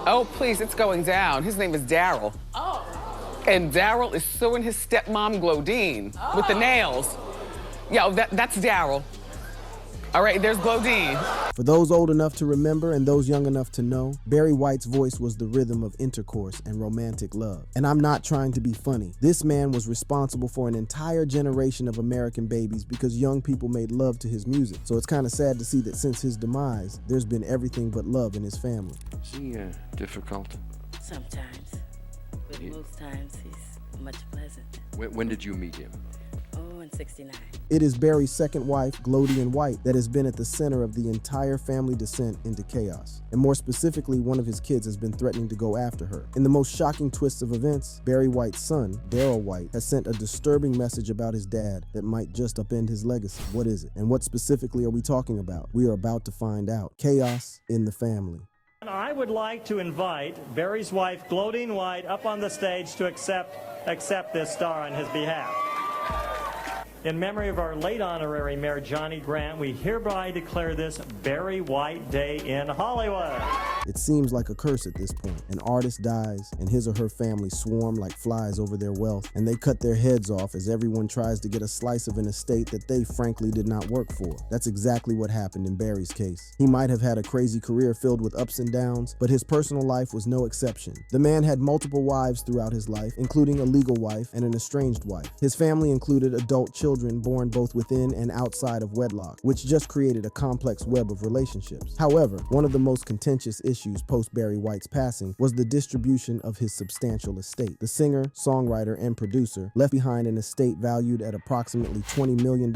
Oh, please, it's going down. His name is Daryl. Oh. And Daryl is suing his stepmom, Glodine, with the nails. Yo, that's Daryl. All right, there's Glodine. For those old enough to remember and those young enough to know, Barry White's voice was the rhythm of intercourse and romantic love. And I'm not trying to be funny. This man was responsible for an entire generation of American babies because young people made love to his music. So it's kind of sad to see that since his demise, there's been everything but love in his family. Is he difficult? Sometimes. But most times he's much pleasant. When did you meet him? Oh, in 69. It is Barry's second wife, Glodine White, that has been at the center of the entire family descent into chaos. And more specifically, one of his kids has been threatening to go after her. In the most shocking twists of events, Barry White's son, Daryl White, has sent a disturbing message about his dad that might just upend his legacy. What is it? And what specifically are we talking about? We are about to find out. Chaos in the family. I would like to invite Barry's wife, Glodine White, up on the stage to accept this star on his behalf. In memory of our late honorary mayor, Johnny Grant, we hereby declare this Barry White Day in Hollywood. It seems like a curse at this point. An artist dies, and his or her family swarm like flies over their wealth, and they cut their heads off as everyone tries to get a slice of an estate that they frankly did not work for. That's exactly what happened in Barry's case. He might have had a crazy career filled with ups and downs, but his personal life was no exception. The man had multiple wives throughout his life, including a legal wife and an estranged wife. His family included adult children born both within and outside of wedlock, which just created a complex web of relationships. However, one of the most contentious issues post-Barry White's passing was the distribution of his substantial estate. The singer, songwriter, and producer left behind an estate valued at approximately $20 million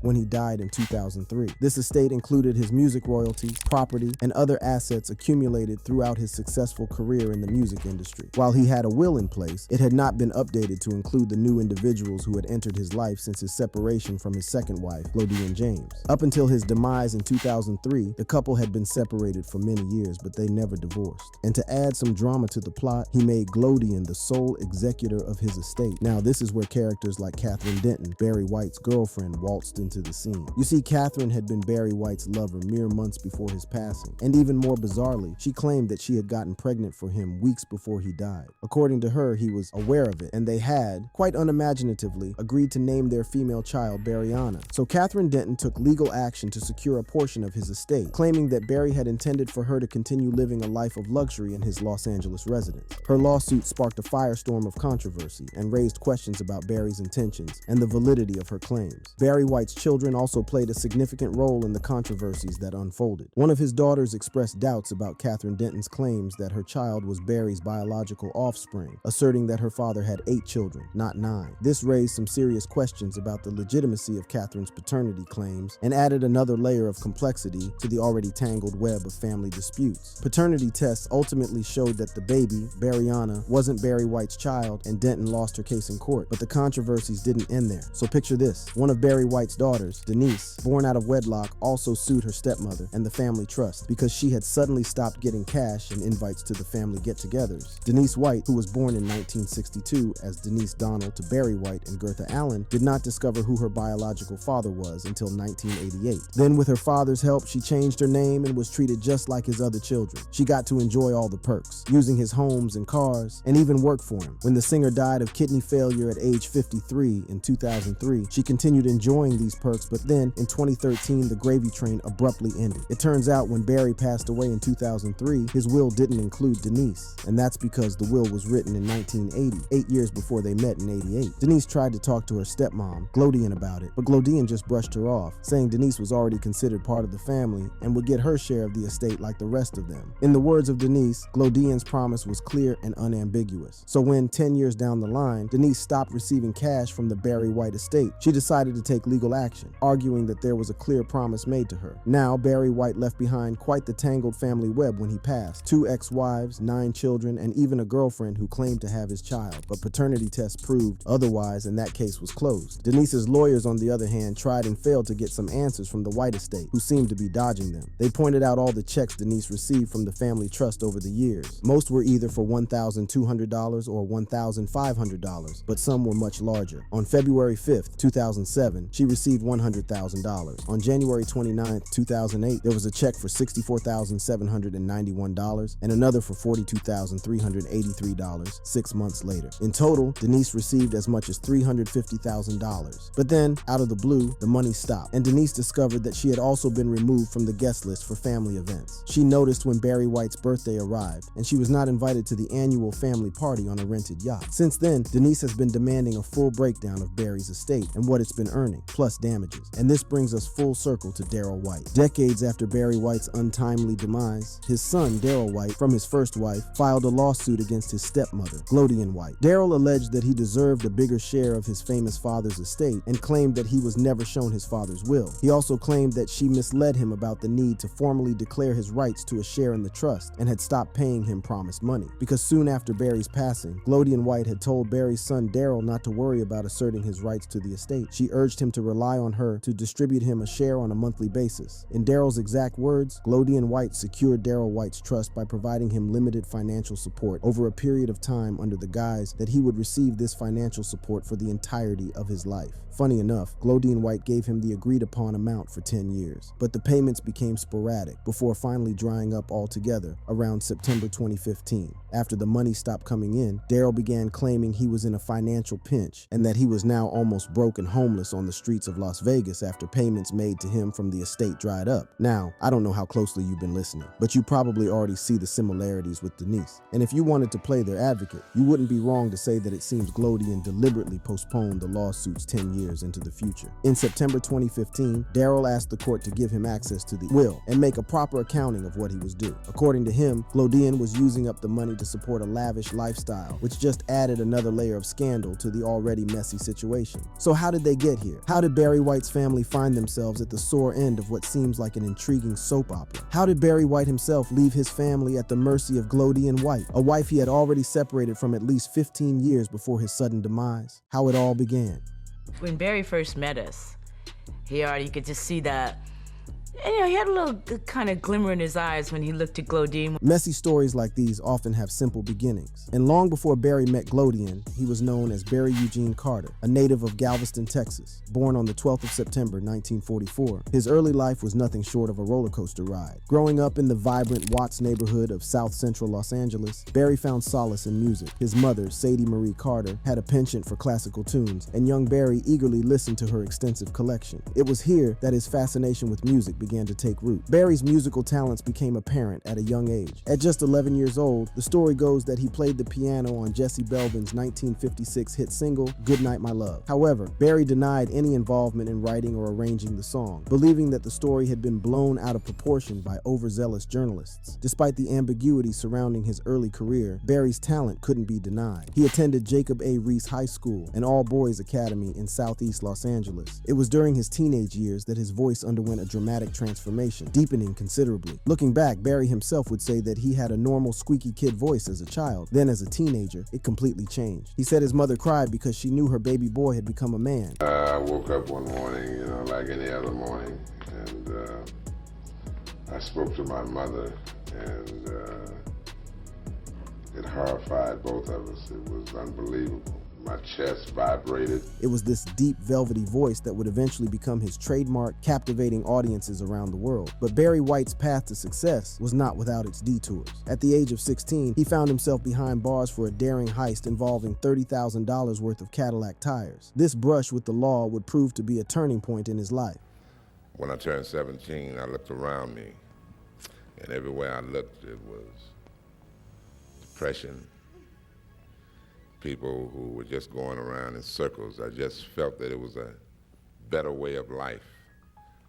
when he died in 2003. This estate included his music royalties, property, and other assets accumulated throughout his successful career in the music industry. While he had a will in place, it had not been updated to include the new individuals who had entered his life since his separation from his second wife, Glodine James. Up until his demise in 2003, the couple had been separated for many years, but they never divorced. And to add some drama to the plot, he made Glodine the sole executor of his estate. Now, this is where characters like Catherine Denton, Barry White's girlfriend, waltzed into the scene. You see, Catherine had been Barry White's lover mere months before his passing, and even more bizarrely, she claimed that she had gotten pregnant for him weeks before he died. According to her, he was aware of it, and they had, quite unimaginatively, agreed to name their female child Barryana. So Catherine Denton took legal action to secure a portion of his estate, claiming that Barry had intended for her to continue living a life of luxury in his Los Angeles residence. Her lawsuit sparked a firestorm of controversy and raised questions about Barry's intentions and the validity of her claims. Barry White's children also played a significant role in the controversies that unfolded. One of his daughters expressed doubts about Catherine Denton's claims that her child was Barry's biological offspring, asserting that her father had 8 children, not 9. This raised some serious questions about the legitimacy of Catherine's paternity claims and added another layer of complexity to the already tangled web of family disputes. Paternity tests ultimately showed that the baby, Barryana, wasn't Barry White's child, and Denton lost her case in court. But the controversies didn't end there. So picture this. One of Barry White's daughters, Denise, born out of wedlock, also sued her stepmother and the family trust because she had suddenly stopped getting cash and invites to the family get-togethers. Denise White, who was born in 1962 as Denise Donald to Barry White and Gertha Allen, did not discover who her biological father was until 1988. Then, with her father's help, she changed her name and was treated just like his other children. She got to enjoy all the perks, using his homes and cars, and even work for him. When the singer died of kidney failure at age 53 in 2003, she continued enjoying these perks, but then, in 2013, the gravy train abruptly ended. It turns out when Barry passed away in 2003, his will didn't include Denise, and that's because the will was written in 1980, 8 years before they met in 88. Denise tried to talk to her stepmom, Glodine, about it, but Glodine just brushed her off, saying Denise was already considered part of the family and would get her share of the estate like the rest of them. In the words of Denise, Glodine's promise was clear and unambiguous. So when, 10 years down the line, Denise stopped receiving cash from the Barry White estate, she decided to take legal action, arguing that there was a clear promise made to her. Now, Barry White left behind quite the tangled family web when he passed. 2 ex-wives, 9 children, and even a girlfriend who claimed to have his child, but paternity tests proved otherwise and that case was closed. Denise's lawyers, on the other hand, tried and failed to get some answers from the White estate, who seemed to be dodging them. They pointed out all the checks Denise received received from the family trust over the years. Most were either for $1,200 or $1,500, but some were much larger. On February 5th, 2007, she received $100,000. On January 29th, 2008, there was a check for $64,791 and another for $42,383 6 months later. In total, Denise received as much as $350,000. But then, out of the blue, the money stopped, and Denise discovered that she had also been removed from the guest list for family events. She noticed when Barry White's birthday arrived, and she was not invited to the annual family party on a rented yacht. Since then, Denise has been demanding a full breakdown of Barry's estate and what it's been earning, plus damages. And this brings us full circle to Daryl White. Decades after Barry White's untimely demise, his son, Daryl White, from his first wife, filed a lawsuit against his stepmother, Glodian White. Daryl alleged that he deserved a bigger share of his famous father's estate and claimed that he was never shown his father's will. He also claimed that she misled him about the need to formally declare his rights to a share in the trust and had stopped paying him promised money. Because soon after Barry's passing, Glodian White had told Barry's son Daryl not to worry about asserting his rights to the estate. She urged him to rely on her to distribute him a share on a monthly basis. In Daryl's exact words, Glodian White secured Daryl White's trust by providing him limited financial support over a period of time under the guise that he would receive this financial support for the entirety of his life. Funny enough, Glodian White gave him the agreed upon amount for 10 years, but the payments became sporadic before finally drying up altogether around September 2015. After the money stopped coming in, Daryl began claiming he was in a financial pinch and that he was now almost broke and homeless on the streets of Las Vegas after payments made to him from the estate dried up. Now, I don't know how closely you've been listening, but you probably already see the similarities with Denise. And if you wanted to play their advocate, you wouldn't be wrong to say that it seems Glodian deliberately postponed the lawsuits 10 years into the future. In September 2015, Daryl asked the court to give him access to the will and make a proper accounting of what he was due. According to him, Glodian was using up the money to support a lavish lifestyle, which just added another layer of scandal to the already messy situation. So how did they get here? How did Barry White's family find themselves at the sore end of what seems like an intriguing soap opera? How did Barry White himself leave his family at the mercy of Glodian White, a wife he had already separated from at least 15 years before his sudden demise? How it all began. When Barry first met us, you could just see that, he had a little kind of glimmer in his eyes when he looked at Glodian. Messy stories like these often have simple beginnings. And long before Barry met Glodian, he was known as Barry Eugene Carter, a native of Galveston, Texas, born on the 12th of September, 1944. His early life was nothing short of a roller coaster ride. Growing up in the vibrant Watts neighborhood of South Central Los Angeles, Barry found solace in music. His mother, Sadie Marie Carter, had a penchant for classical tunes, and young Barry eagerly listened to her extensive collection. It was here that his fascination with music began to take root. Barry's musical talents became apparent at a young age. At just 11 years old, the story goes that he played the piano on Jesse Belvin's 1956 hit single, Goodnight My Love. However, Barry denied any involvement in writing or arranging the song, believing that the story had been blown out of proportion by overzealous journalists. Despite the ambiguity surrounding his early career, Barry's talent couldn't be denied. He attended Jacob A. Reese High School, an all-boys academy in Southeast Los Angeles. It was during his teenage years that his voice underwent a dramatic transformation, deepening considerably. Looking back, Barry himself would say that he had a normal squeaky kid voice as a child. Then as a teenager, it completely changed. He said his mother cried because she knew her baby boy had become a man. I woke up one morning, like any other morning, and I spoke to my mother, and it horrified both of us. It was unbelievable. My chest vibrated. It was this deep, velvety voice that would eventually become his trademark, captivating audiences around the world. But Barry White's path to success was not without its detours. At the age of 16, he found himself behind bars for a daring heist involving $30,000 worth of Cadillac tires. This brush with the law would prove to be a turning point in his life. When I turned 17, I looked around me, and everywhere I looked, it was depression. People who were just going around in circles. I just felt that it was a better way of life.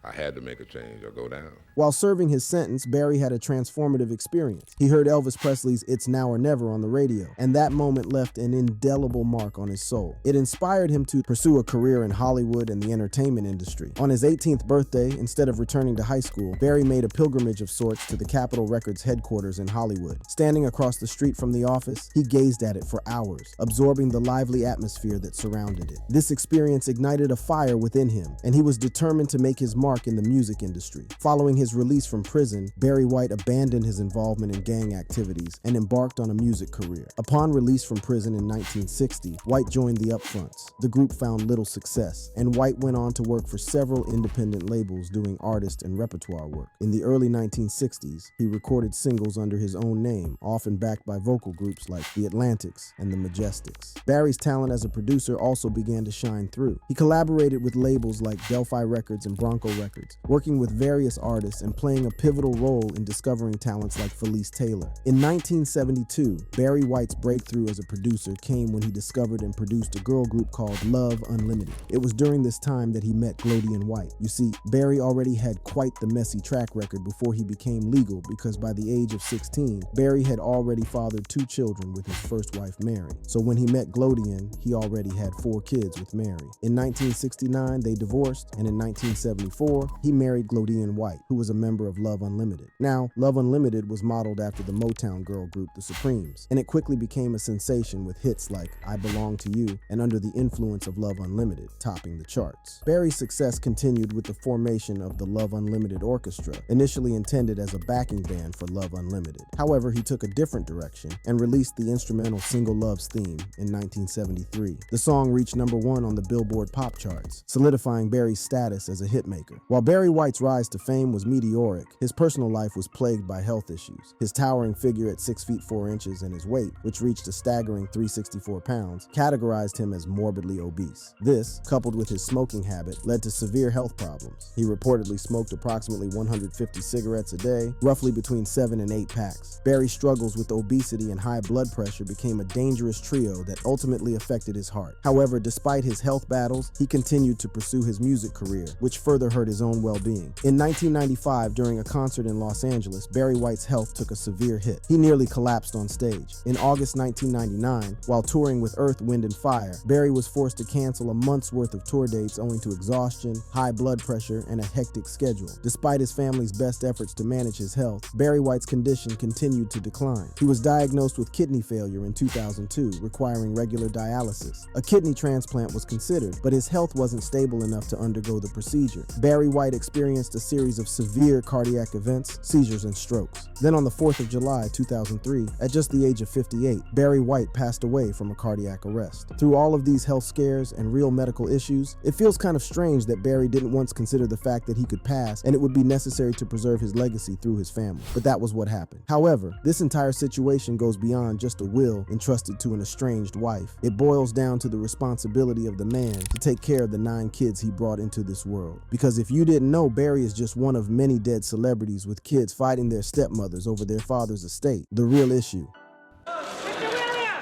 I had to make a change or go down. While serving his sentence, Barry had a transformative experience. He heard Elvis Presley's It's Now or Never on the radio, and that moment left an indelible mark on his soul. It inspired him to pursue a career in Hollywood and the entertainment industry. On his 18th birthday, instead of returning to high school, Barry made a pilgrimage of sorts to the Capitol Records headquarters in Hollywood. Standing across the street from the office, he gazed at it for hours, absorbing the lively atmosphere that surrounded it. This experience ignited a fire within him, and he was determined to make his mark mark in the music industry. Following his release from prison, Barry White abandoned his involvement in gang activities and embarked on a music career. Upon release from prison in 1960, White joined the Upfronts. The group found little success, and White went on to work for several independent labels doing artist and repertoire work. In the early 1960s, he recorded singles under his own name, often backed by vocal groups like the Atlantics and the Majestics. Barry's talent as a producer also began to shine through. He collaborated with labels like Delphi Records and Bronco Records, working with various artists and playing a pivotal role in discovering talents like Felice Taylor. In 1972, Barry White's breakthrough as a producer came when he discovered and produced a girl group called Love Unlimited. It was during this time that he met Glodian White. You see, Barry already had quite the messy track record before he became legal, because by the age of 16, Barry had already fathered 2 children with his first wife, Mary. So when he met Glodian, he already had 4 kids with Mary. In 1969, they divorced, and in 1974, he married Glodian White, who was a member of Love Unlimited. Now, Love Unlimited was modeled after the Motown girl group, the Supremes, and it quickly became a sensation with hits like I Belong to You and Under the Influence of Love Unlimited, topping the charts. Barry's success continued with the formation of the Love Unlimited Orchestra, initially intended as a backing band for Love Unlimited. However, he took a different direction and released the instrumental Single Love's Theme in 1973. The song reached #1 on the Billboard pop charts, solidifying Barry's status as a hitmaker. While Barry White's rise to fame was meteoric, his personal life was plagued by health issues. His towering figure at 6 feet 4 inches and his weight, which reached a staggering 364 pounds, categorized him as morbidly obese. This, coupled with his smoking habit, led to severe health problems. He reportedly smoked approximately 150 cigarettes a day, roughly between 7 and 8 packs. Barry's struggles with obesity and high blood pressure became a dangerous trio that ultimately affected his heart. However, despite his health battles, he continued to pursue his music career, which further hurt his own well-being. In 1995, during a concert in Los Angeles, Barry White's health took a severe hit. He nearly collapsed on stage. In August 1999, while touring with Earth, Wind & Fire, Barry was forced to cancel a month's worth of tour dates owing to exhaustion, high blood pressure, and a hectic schedule. Despite his family's best efforts to manage his health, Barry White's condition continued to decline. He was diagnosed with kidney failure in 2002, requiring regular dialysis. A kidney transplant was considered, but his health wasn't stable enough to undergo the procedure. Barry White experienced a series of severe cardiac events, seizures, and strokes. Then on the 4th of July, 2003, at just the age of 58, Barry White passed away from a cardiac arrest. Through all of these health scares and real medical issues, it feels kind of strange that Barry didn't once consider the fact that he could pass and it would be necessary to preserve his legacy through his family. But that was what happened. However, this entire situation goes beyond just a will entrusted to an estranged wife. It boils down to the responsibility of the man to take care of the 9 kids he brought into this world. Because if you didn't know, Barry is just one of many dead celebrities with kids fighting their stepmothers over their father's estate. The real issue.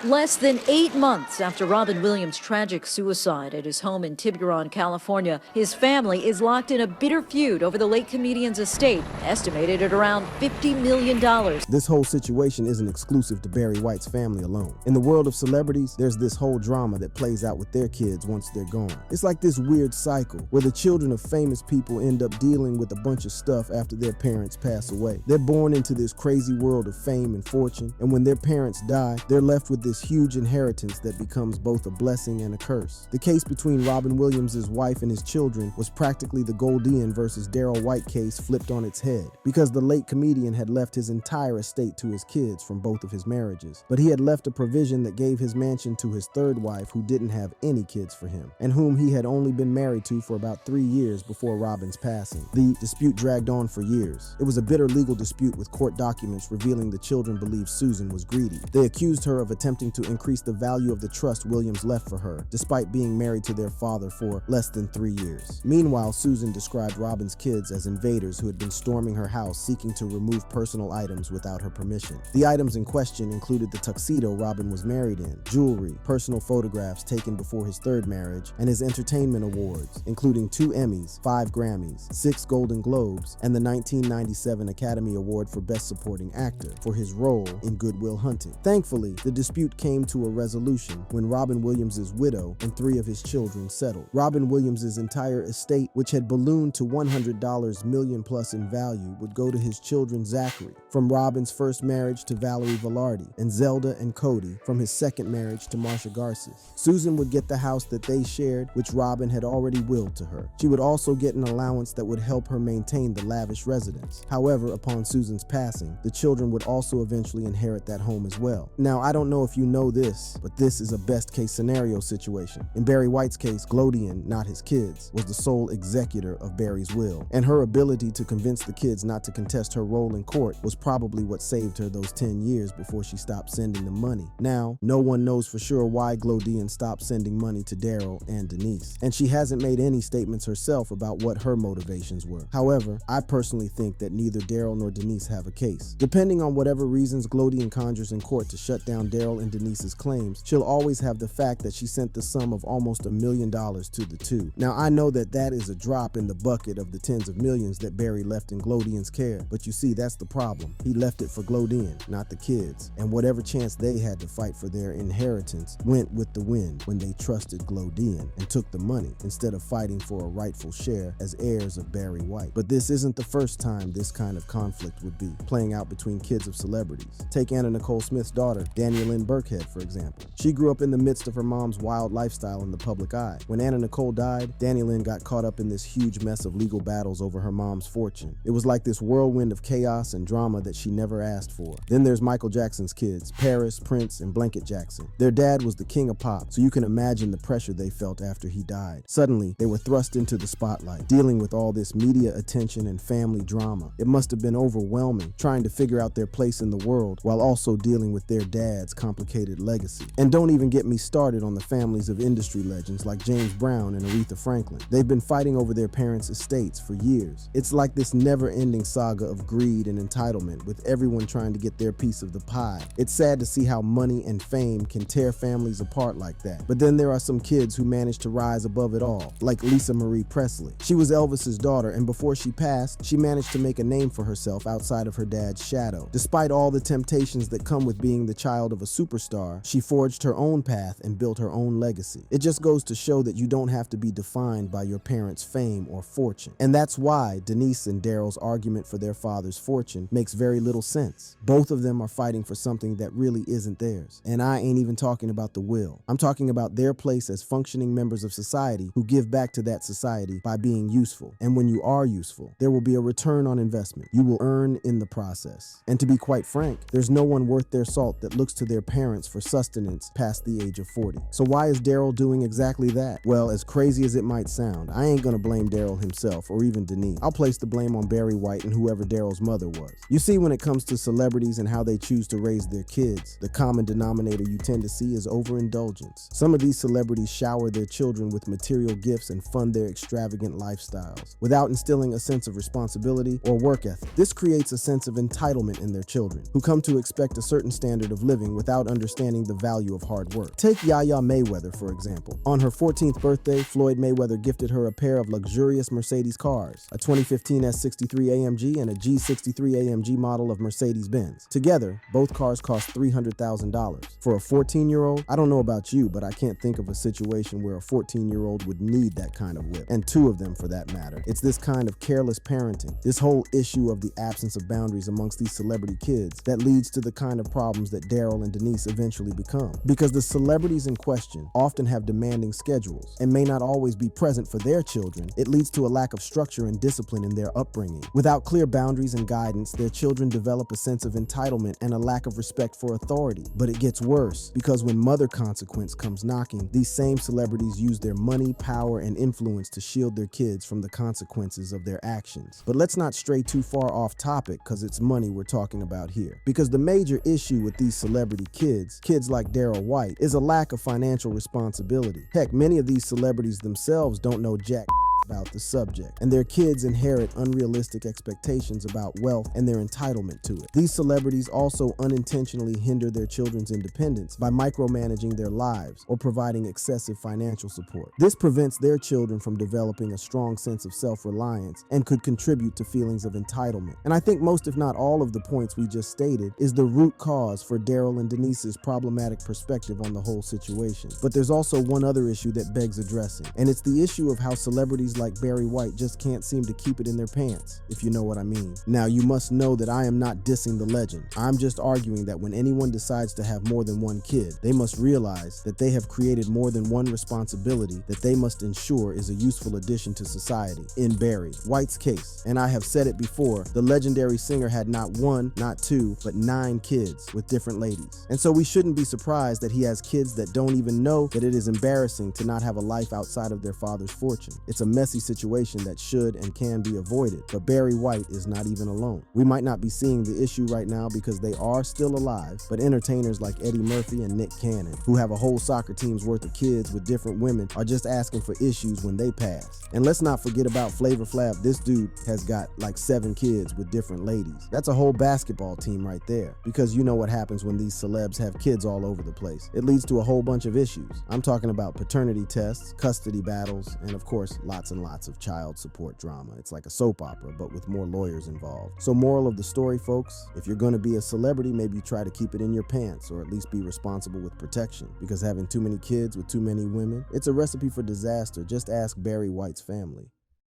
Less than 8 months after Robin Williams' tragic suicide at his home in Tiburon, California, his family is locked in a bitter feud over the late comedian's estate, estimated at around $50 million. This whole situation isn't exclusive to Barry White's family alone. In the world of celebrities, there's this whole drama that plays out with their kids once they're gone. It's like this weird cycle where the children of famous people end up dealing with a bunch of stuff after their parents pass away. They're born into this crazy world of fame and fortune, and when their parents die, they're left with this huge inheritance that becomes both a blessing and a curse. The case between Robin Williams' wife and his children was practically the Glodian versus Daryl White case flipped on its head, because the late comedian had left his entire estate to his kids from both of his marriages, but he had left a provision that gave his mansion to his third wife, who didn't have any kids for him, and whom he had only been married to for about 3 years before Robin's passing. The dispute dragged on for years. It was a bitter legal dispute with court documents revealing the children believed Susan was greedy. They accused her of attempting to increase the value of the trust Williams left for her, despite being married to their father for less than 3 years. Meanwhile, Susan described Robin's kids as invaders who had been storming her house seeking to remove personal items without her permission. The items in question included the tuxedo Robin was married in, jewelry, personal photographs taken before his third marriage, and his entertainment awards, including 2 Emmys, 5 Grammys, 6 Golden Globes, and the 1997 Academy Award for Best Supporting Actor for his role in Good Will Hunting. Thankfully, the dispute dispute came to a resolution when Robin Williams' widow and 3 of his children settled. Robin Williams' entire estate, which had ballooned to $100 million plus in value, would go to his children Zachary, from Robin's first marriage to Valerie Velarde, and Zelda and Cody, from his second marriage to Marcia Garces. Susan would get the house that they shared, which Robin had already willed to her. She would also get an allowance that would help her maintain the lavish residence. However, upon Susan's passing, the children would also eventually inherit that home as well. Now, I don't know if you know this, but this is a best-case scenario situation. In Barry White's case, Glodian, not his kids, was the sole executor of Barry's will, and her ability to convince the kids not to contest her role in court was probably what saved her those 10 years before she stopped sending them money. Now, no one knows for sure why Glodian stopped sending money to Daryl and Denise, and she hasn't made any statements herself about what her motivations were. However, I personally think that neither Daryl nor Denise have a case. Depending on whatever reasons Glodian conjures in court to shut down Daryl and Denise's claims, she'll always have the fact that she sent the sum of almost $1 million to the two. Now, I know that that is a drop in the bucket of the tens of millions that Barry left in Glodian's care, but you see, that's the problem. He left it for Glodian, not the kids, and whatever chance they had to fight for their inheritance went with the wind when they trusted Glodian and took the money instead of fighting for a rightful share as heirs of Barry White. But this isn't the first time this kind of conflict would be playing out between kids of celebrities. Take Anna Nicole Smith's daughter, Danielle Lynn Burkhead, for example. She grew up in the midst of her mom's wild lifestyle in the public eye. When Anna Nicole died, Danielle Lynn got caught up in this huge mess of legal battles over her mom's fortune. It was like this whirlwind of chaos and drama that she never asked for. Then there's Michael Jackson's kids, Paris, Prince, and Blanket Jackson. Their dad was the king of pop, so you can imagine the pressure they felt after he died. Suddenly, they were thrust into the spotlight, dealing with all this media attention and family drama. It must have been overwhelming, trying to figure out their place in the world while also dealing with their dad's complicated legacy. And don't even get me started on the families of industry legends like James Brown and Aretha Franklin. They've been fighting over their parents' estates for years. It's like this never-ending saga of greed and entitlement, with everyone trying to get their piece of the pie. It's sad to see how money and fame can tear families apart like that. But then there are some kids who managed to rise above it all, like Lisa Marie Presley. She was Elvis's daughter, and before she passed, she managed to make a name for herself outside of her dad's shadow. Despite all the temptations that come with being the child of a superstar, she forged her own path and built her own legacy. It just goes to show that you don't have to be defined by your parents' fame or fortune. And that's why Denise and Daryl's argument for their father's fortune makes very little sense. Both of them are fighting for something that really isn't theirs. And I ain't even talking about the will. I'm talking about their place as functioning members of society who give back to that society by being useful. And when you are useful, there will be a return on investment. You will earn in the process. And to be quite frank, there's no one worth their salt that looks to their parents for sustenance past the age of 40. So why is Daryl doing exactly that? Well, as crazy as it might sound, I ain't gonna blame Daryl himself or even Denise. I'll place the blame on Barry White and whoever Daryl's mother was. You see, when it comes to celebrities and how they choose to raise their kids, the common denominator you tend to see is overindulgence. Some of these celebrities shower their children with material gifts and fund their extravagant lifestyles without instilling a sense of responsibility or work ethic. This creates a sense of entitlement in their children, who come to expect a certain standard of living without understanding the value of hard work. Take Yaya Mayweather, for example. On her 14th birthday, Floyd Mayweather gifted her a pair of luxurious Mercedes cars, a 2015 S63 AMG and a G63 AMG model of Mercedes-Benz. Together, both cars cost $300,000. For a 14-year-old, I don't know about you, but I can't think of a situation where a 14-year-old would need that kind of whip, and two of them for that matter. It's this kind of careless parenting, this whole issue of the absence of boundaries amongst these celebrity kids, that leads to the kind of problems that Daryl and Denise eventually become. Because the celebrities in question often have demanding schedules and may not always be present for their children, it leads to a lack of structure and discipline in their upbringing. Without clear boundaries and guidance, their children develop a sense of entitlement and a lack of respect for authority. But it gets worse, because when mother consequence comes knocking, these same celebrities use their money, power, and influence to shield their kids from the consequences of their actions. But let's not stray too far off topic, because it's money we're talking about here. Because the major issue with these celebrity kids like Daryl White, is a lack of financial responsibility. Heck, many of these celebrities themselves don't know jack about the subject, and their kids inherit unrealistic expectations about wealth and their entitlement to it. These celebrities also unintentionally hinder their children's independence by micromanaging their lives or providing excessive financial support. This prevents their children from developing a strong sense of self-reliance and could contribute to feelings of entitlement. And I think most, if not all, of the points we just stated is the root cause for Daryl and Denise's problematic perspective on the whole situation. But there's also one other issue that begs addressing, and it's the issue of how celebrities like Barry White just can't seem to keep it in their pants, if you know what I mean. Now, you must know that I am not dissing the legend. I'm just arguing that when anyone decides to have more than one kid, they must realize that they have created more than one responsibility that they must ensure is a useful addition to society. In Barry White's case, and I have said it before, the legendary singer had not one, not two, but 9 kids with different ladies. And so we shouldn't be surprised that he has kids that don't even know that it is embarrassing to not have a life outside of their father's fortune. It's a messy situation that should and can be avoided, but Barry White is not even alone. We might not be seeing the issue right now because they are still alive, but entertainers like Eddie Murphy and Nick Cannon, who have a whole soccer team's worth of kids with different women, are just asking for issues when they pass. And let's not forget about Flavor Flav. This dude has got like 7 kids with different ladies. That's a whole basketball team right there, because you know what happens when these celebs have kids all over the place. It leads to a whole bunch of issues. I'm talking about paternity tests, custody battles, and of course, lots and lots of child support drama. It's like a soap opera, but with more lawyers involved. So moral of the story, folks, if you're gonna be a celebrity, maybe try to keep it in your pants, or at least be responsible with protection, because having too many kids with too many women, it's a recipe for disaster. Just ask Barry White's family.